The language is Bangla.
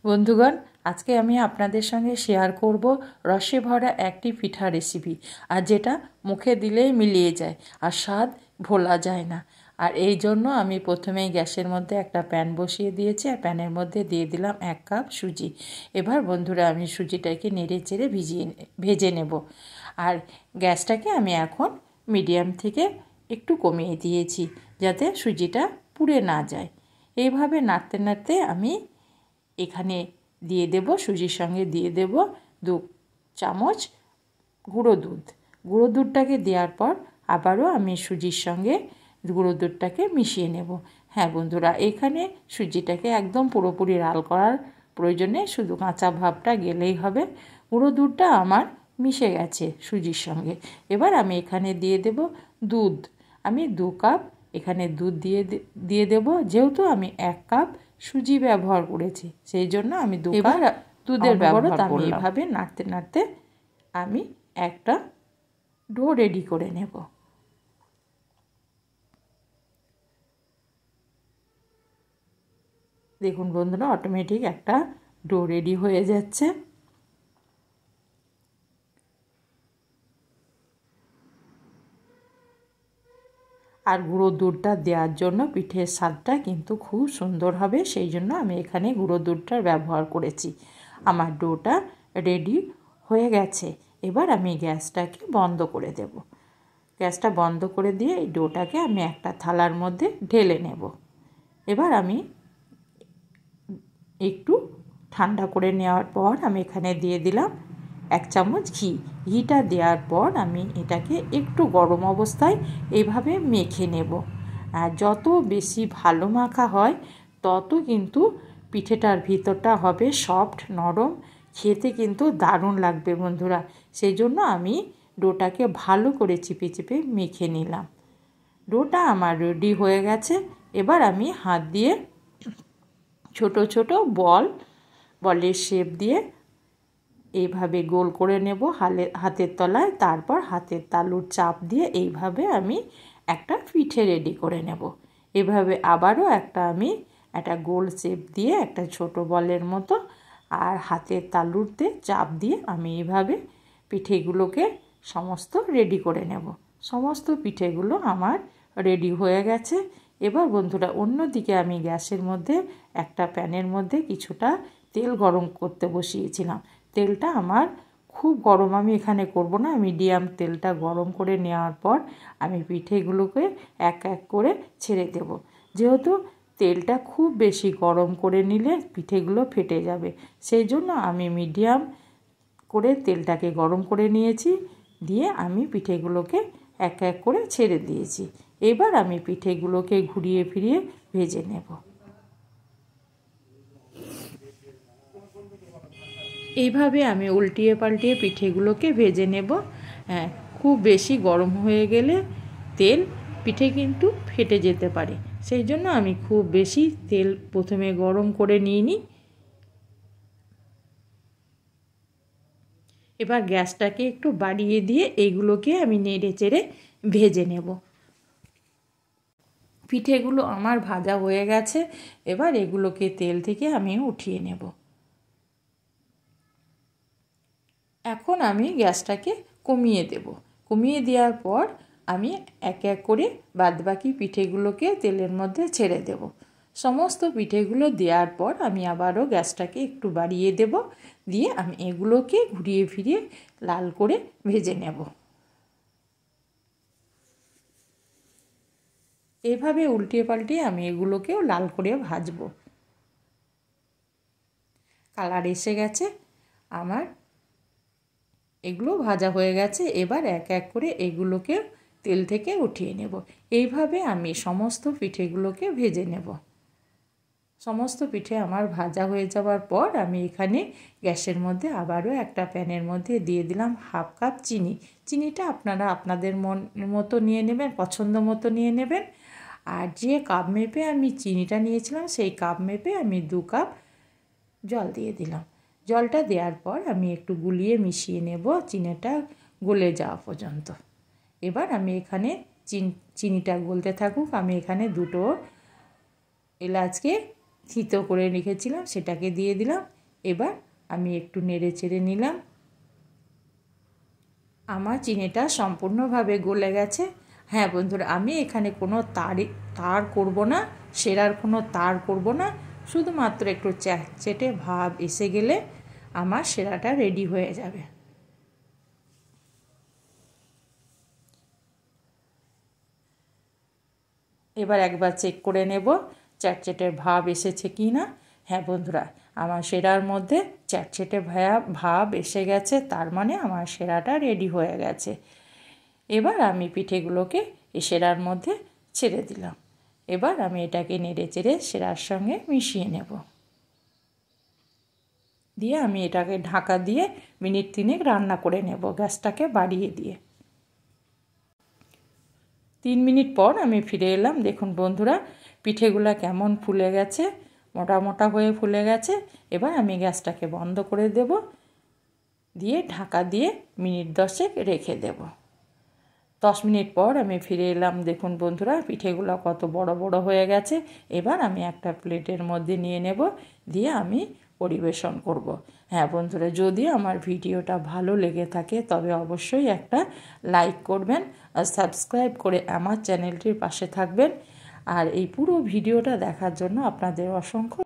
বন্ধুগণ, আজকে আমি আপনাদের সঙ্গে শেয়ার করব রসে ভরা একটি পিঠা রেসিপি, আর যেটা মুখে দিলেই মিলিয়ে যায় আর স্বাদ ভোলা যায় না। আর এই জন্য আমি প্রথমেই গ্যাসের মধ্যে একটা প্যান বসিয়ে দিয়েছি, আর প্যানের মধ্যে দিয়ে দিলাম 1 কাপ সুজি। এবার বন্ধুরা, আমি সুজিটাকে নেড়ে চেড়ে ভেজে নেব। আর গ্যাসটাকে আমি এখন মিডিয়াম থেকে একটু কমিয়ে দিয়েছি, যাতে সুজিটা পুড়ে না যায়। এইভাবে নাড়তে নাড়তে আমি এখানে দিয়ে দেব, সুজির সঙ্গে দিয়ে দেব 2 চামচ গুঁড়ো দুধ। গুঁড়ো দুধটাকে দেওয়ার পর আবারও আমি সুজির সঙ্গে গুঁড়ো দুধটাকে মিশিয়ে নেব। হ্যাঁ বন্ধুরা, এখানে সুজিটাকে একদম পুরোপুরি লাল করার প্রয়োজনে, শুধু কাঁচা ভাবটা গেলেই হবে। গুঁড়ো দুধটা আমার মিশে গেছে সুজির সঙ্গে। এবার আমি এখানে দিয়ে দেব দুধ। আমি 2 কাপ এখানে দুধ দিয়ে দেব। যেহেতু আমি 1 কাপ সুজি ব্যবহার করেছি, সেই জন্য আমি 2 কাপ দুধের ব্যবহার করলাম। এইভাবে নাড়তে নাড়তে আমি একটা ডো রেডি করে নেব। দেখুন বন্ধুরা, অটোমেটিক একটা ডো রেডি হয়ে যাচ্ছে। আর গুঁড়ো দুধটা দেওয়ার জন্য পিঠের স্বাদটা কিন্তু খুব সুন্দর হবে, সেই জন্য আমি এখানে গুঁড়ো দুধটার ব্যবহার করেছি। আমার ডোটা রেডি হয়ে গেছে। এবার আমি গ্যাসটাকে বন্ধ করে দেব। গ্যাসটা বন্ধ করে দিয়ে এই ডোটাকে আমি একটা থালার মধ্যে ঢেলে নেব। এবার আমি একটু ঠান্ডা করে নেওয়ার পর আমি এখানে দিয়ে দিলাম 1 চামচ ঘি। ঘিটা দেওয়ার পর আমি এটাকে একটু গরম অবস্থায় এইভাবে মেখে নেব। আর যত বেশি ভালো মাখা হয়, তত কিন্তু পিঠেটার ভিতরটা হবে সফট, নরম, খেতে কিন্তু দারুণ লাগবে বন্ধুরা। সেই জন্য আমি ডোটাকে ভালো করে চিপে চিপে মেখে নিলাম। ডোটা আমার রেডি হয়ে গেছে। এবার আমি হাত দিয়ে ছোট ছোট বলের শেপ দিয়ে এইভাবে গোল করে নেব হাতের তলায়। তারপর হাতের তালুর চাপ দিয়ে এইভাবে আমি একটা পিঠে রেডি করে নেব। এভাবে আবারও আমি একটা গোল শেপ দিয়ে একটা ছোট বলের মতো, আর হাতের তালুতে চাপ দিয়ে আমি এইভাবে পিঠেগুলোকে সমস্ত রেডি করে নেব। সমস্ত পিঠেগুলো আমার রেডি হয়ে গেছে। এবার বন্ধুরা, অন্যদিকে আমি গ্যাসের মধ্যে একটা প্যানের মধ্যে কিছুটা তেল গরম করতে বসিয়েছিলাম। তেলটা আমার খুব গরম আমি এখানে করব না, মিডিয়াম তেলটা গরম করে নেওয়ার পর আমি পিঠেগুলোকে এক এক করে ছেড়ে দেব। যেহেতু তেলটা খুব বেশি গরম করে নিলে পিঠেগুলো ফেটে যাবে, সেই জন্য আমি মিডিয়াম করে তেলটাকে গরম করে নিয়েছি। দিয়ে আমি পিঠেগুলোকে এক এক করে ছেড়ে দিয়েছি। এবার আমি পিঠেগুলোকে ঘুরিয়ে ফিরিয়ে ভেজে নেব। এইভাবে আমি উল্টিয়ে পাল্টিয়ে পিঠেগুলোকে ভেজে নেব। হ্যাঁ, খুব বেশি গরম হয়ে গেলে তেল পিঠে কিন্তু ফেটে যেতে পারে, সেই জন্য আমি খুব বেশি তেল প্রথমে গরম করে নিইনি। এবার গ্যাসটাকে একটু বাড়িয়ে দিয়ে এইগুলোকে আমি নেড়ে চেড়ে ভেজে নেব। পিঠেগুলো আমার ভাজা হয়ে গেছে। এবার এগুলোকে তেল থেকে আমি উঠিয়ে নেব। এখন আমি গ্যাসটাকে কমিয়ে দেব। কমিয়ে দেওয়ার পর আমি এক এক করে বাদবাকি পিঠেগুলোকে তেলের মধ্যে ছেড়ে দেব। সমস্ত পিঠেগুলো দেওয়ার পর আমি আবারও গ্যাসটাকে একটু বাড়িয়ে দেব। দিয়ে আমি এগুলোকে ঘুরিয়ে ফিরিয়ে লাল করে ভেজে নেব। এইভাবে উল্টিয়ে পাল্টিয়ে আমি এগুলোকেও লাল করে ভাজবো। কালার এসে গেছে আমার, এগুলো ভাজা হয়ে গেছে। এবার এক এক করে এগুলোকে তেল থেকে উঠিয়ে নেব। এইভাবে আমি সমস্ত পিঠেগুলোকে ভেজে নেব। সমস্ত পিঠে আমার ভাজা হয়ে যাওয়ার পর আমি এখানে গ্যাসের মধ্যে আবারও একটা প্যানের মধ্যে দিয়ে দিলাম 1/2 কাপ চিনি। চিনিটা আপনারা আপনাদের মন মতো নিয়ে নেবেন, পছন্দ মতো নিয়ে নেবেন। আর যে কাপ মেপে আমি চিনিটা নিয়েছিলাম, সেই কাপ মেপে আমি 2 কাপ জল দিয়ে দিলাম। জলটা দেওয়ার পর আমি একটু গুলিয়ে মিশিয়ে নেব চিনিটা গলে যাওয়া পর্যন্ত। এবার আমি এখানে চিনিটা গলতে থাকুক, আমি এখানে 2টো এলাচকে থিতো করে রেখেছিলাম সেটাকে দিয়ে দিলাম। এবার আমি একটু নেড়ে চেড়ে নিলাম। আমার চিনিটা সম্পূর্ণভাবে গলে গেছে। হ্যাঁ বন্ধুরা, আমি এখানে কোনো তার করব না, সেরার কোনো তার করব না, শুধুমাত্র একটু চ্যাটচেটে ভাব এসে গেলে আমার সেরাটা রেডি হয়ে যাবে। এবার একবার চেক করে নেব চ্যাটচেটে ভাব এসেছে কি না। হ্যাঁ বন্ধুরা, আমার সেরার মধ্যে চ্যাটচেটে ভাব এসে গেছে, তার মানে আমার সেরাটা রেডি হয়ে গেছে। এবার আমি পিঠেগুলোকে এই সেরার মধ্যে ছেড়ে দিলাম। এবার আমি এটাকে নেড়ে চেড়ে সেরার সঙ্গে মিশিয়ে নেব। দিয়ে আমি এটাকে ঢাকা দিয়ে মিনিট 3 রান্না করে নেব, গ্যাসটাকে বাড়িয়ে দিয়ে। 3 মিনিট পর আমি ফিরে এলাম। দেখুন বন্ধুরা, পিঠেগুলো কেমন ফুলে গেছে, মোটা মোটা হয়ে ফুলে গেছে। এবার আমি গ্যাসটাকে বন্ধ করে দেব, দিয়ে ঢাকা দিয়ে মিনিট 10 রেখে দেব। 10 মিনিট পর আমি ফিরে এলাম। দেখুন বন্ধুরা, পিঠেগুলো কত বড় বড় হয়ে গেছে। এবার আমি একটা প্লেটের মধ্যে নিয়ে নেব, দিয়ে আমি পরিবেশন করব। হ্যাঁ বন্ধুরা, যদি আমার ভিডিওটা ভালো লেগে থাকে তবে অবশ্যই একটা লাইক করবেন আর সাবস্ক্রাইব করে আমার চ্যানেলটির পাশে থাকবেন। আর এই পুরো ভিডিওটা দেখার জন্য আপনাদের অসংখ্য